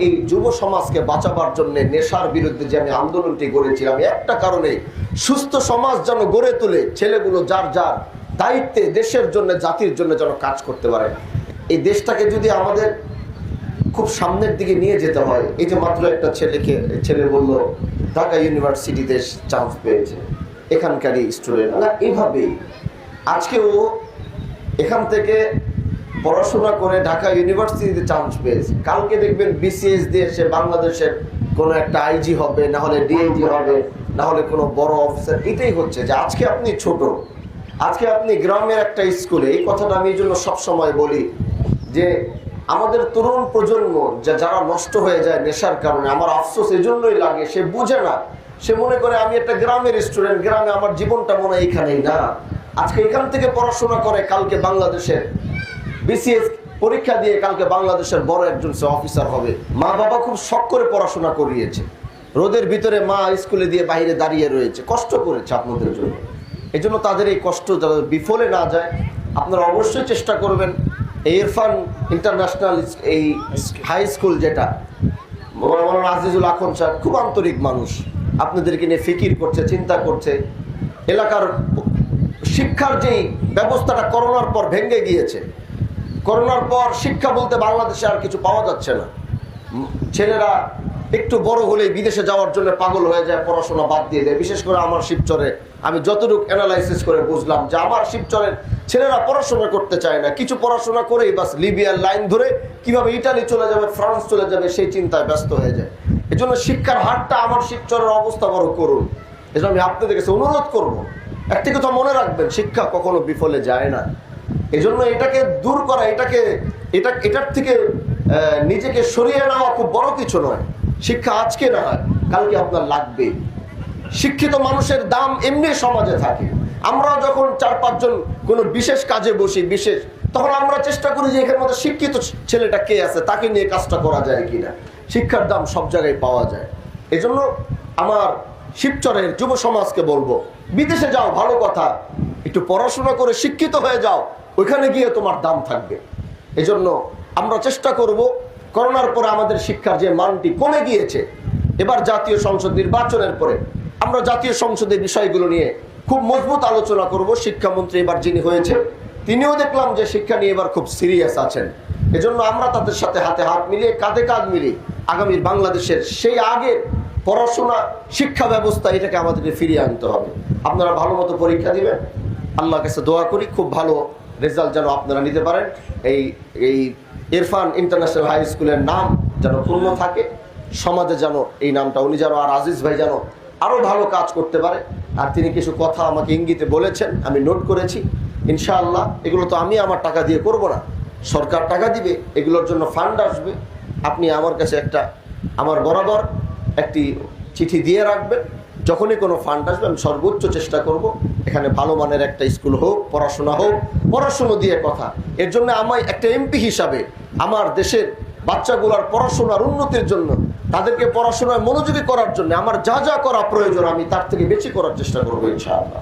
এই যুব সমাজকে বাঁচাবার জন্য নেশার বিরুদ্ধে যে আমি আন্দোলনটি গড়েছিলাম একটা কারণে, সুস্থ সমাজ যেন গড়ে তুলে ছেলেগুলো যার যার দায়িত্বে দেশের জন্য জাতির জন্য যেন কাজ করতে পারে। এই দেশটাকে যদি আমাদের খুব সামনের দিকে নিয়ে যেতে হয়, এই যে মাত্র একটা ছেলে বলল ঢাকা ইউনিভার্সিটিতে চান্স পেয়েছে, এখানকারই স্টুডেন্ট না, এইভাবেই আজকেও এখান থেকে পড়াশোনা করে ঢাকা ইউনিভার্সিটিতে চান্স পেয়েছে, কালকে দেখবেন বিসিএস দিয়ে সে বাংলাদেশের কোনো একটা আইজি হবে, না হলে ডিআইজি হবে, না হলে কোনো বড় অফিসার। এটাই হচ্ছে যে আজকে আপনি ছোট, আজকে আপনি গ্রামের একটা স্কুলে, এই কথাটা আমি এই জন্য সবসময় বলি যে আমাদের তরুণ প্রজন্ম যারা নষ্ট হয়ে যায় নেশার কারণে, আমার আফসোস এজন্যই লাগে, সে বুঝে না, সে মনে করে আমি একটা গ্রামের স্টুডেন্ট, গ্রামে আমার জীবনটা মনে হয় এইখানেই। না, আজকে এখান থেকে পড়াশোনা করে কালকে বাংলাদেশের বিসিএস পরীক্ষা দিয়ে কালকে বাংলাদেশের বড় একজন সে অফিসার হবে। মা বাবা খুব শখ করে পড়াশোনা করিয়েছে, রোদের ভিতরে মা স্কুলে দিয়ে বাইরে দাঁড়িয়ে রয়েছে, কষ্ট করেছে আপনাদের জন্য। এই জন্য তাদের এই কষ্ট যাতে বিফলে না যায়, আপনারা অবশ্যই চেষ্টা করবেন। ইরফান ইন্টারন্যাশনাল এই হাই স্কুল, যেটা মৌলানা আজিজুল আখন্দ সাহেব খুব আন্তরিক মানুষ, আপনাদেরকে নিয়ে ফিকির করছে, চিন্তা করছে। এলাকার শিক্ষার যেই ব্যবস্থাটা করোনার পর ভেঙে গিয়েছে, করোনার পর শিক্ষা বলতে বাংলাদেশে আর কিছু পাওয়া যাচ্ছে না। ছেলেরা একটু বড় হলেই বিদেশে যাওয়ার জন্য পাগল হয়ে যায়, পড়াশোনা বাদ দিয়ে দেয়। বিশেষ করে আমার শিবচরে আমি যতটুকু অ্যানালাইসিস করে বুঝলাম যে আমার শিবচরের ছেলেরা পড়াশোনা করতে চায় না, কিছু পড়াশোনা করেই বাস লিবিয়ার লাইন ধরে কিভাবে ইটালি চলে যাবে, ফ্রান্স চলে যাবে, সেই চিন্তায় ব্যস্ত হয়ে যায়। এজন্য শিক্ষার হারটা আমার শিবচরের অবস্থা বড় করুন। এজন্য আমি আপনাদের কাছে অনুরোধ করব, একটি কথা মনে রাখবেন, শিক্ষা কখনো বিফলে যায় না। এজন্য এটাকে দূর করা, এটার থেকে নিজেকে সরিয়ে নেওয়া খুব বড় কিছু নয়। শিক্ষা আজকে না হয় কালকে আপনার লাগবে। শিক্ষিত মানুষের দাম এমনি সমাজে থাকে। আমরা যখন 4-5 জন কোনো বিশেষ কাজে বসি, তখন আমরা চেষ্টা করি যে এখানে মধ্যে শিক্ষিত ছেলেটা কে আছে, তাকে নিয়ে কাজটা করা যায় কিনা। শিক্ষার দাম সব জায়গায় পাওয়া যায়। এজন্য আমার শিবচরের যুব সমাজকে বলবো, বিদেশে যাও ভালো কথা, একটু পড়াশোনা করে শিক্ষিত হয়ে যাও, ওইখানে গিয়ে তোমার দাম থাকবে। এজন্য আমরা চেষ্টা করব, করোনার পরে আমাদের শিক্ষার যে মানটি কমে গিয়েছে, এবার জাতীয় সংসদ নির্বাচনের পরে আমরা জাতীয় সংসদের বিষয়গুলো নিয়ে খুব মজবুত আলোচনা করব। শিক্ষামন্ত্রী এবার যিনি হয়েছে, তিনিও দেখলাম যে শিক্ষা নিয়ে এবার খুব সিরিয়াস আছেন। এজন্য আমরা তাদের সাথে হাতে হাত মিলিয়ে, কাঁধে কাঁধ মিলিয়ে আগামীর বাংলাদেশের সেই আগের পড়াশোনা শিক্ষা ব্যবস্থা, এটাকে আমাদেরকে ফিরিয়ে আনতে হবে। আপনারা ভালো মতো পরীক্ষা দিবেন, আল্লাহর কাছে দোয়া করি খুব ভালো রেজাল্ট যেন আপনারা নিতে পারেন। এই ইরফান ইন্টারন্যাশনাল হাই স্কুলের নাম যেন পূর্ণ থাকে, সমাজে যেন এই নামটা, উনি যেন আর আজিজ ভাই যেন আরও ভালো কাজ করতে পারে। আর তিনি কিছু কথা আমাকে ইঙ্গিতে বলেছেন, আমি নোট করেছি। ইনশাআল্লাহ এগুলো তো আমি আমার টাকা দিয়ে করব না, সরকার টাকা দিবে, এগুলোর জন্য ফান্ড আসবে। আপনি আমার কাছে আমার বরাবর একটি চিঠি দিয়ে রাখবেন, যখনই কোনো ফান্ড আসবে আমি সর্বোচ্চ চেষ্টা করব এখানে ভালো মানের একটা স্কুল হোক, পড়াশোনা হোক। পড়াশুনো দিয়ে কথা, এর জন্য আমি একটা এমপি হিসাবে আমার দেশের বাচ্চাগুলোর পড়াশোনার উন্নতির জন্য, তাদেরকে পড়াশোনায় মনোযোগী করার জন্য আমার যা যা করা প্রয়োজন আমি তার থেকে বেশি করার চেষ্টা করবো ইনশাআল্লাহ।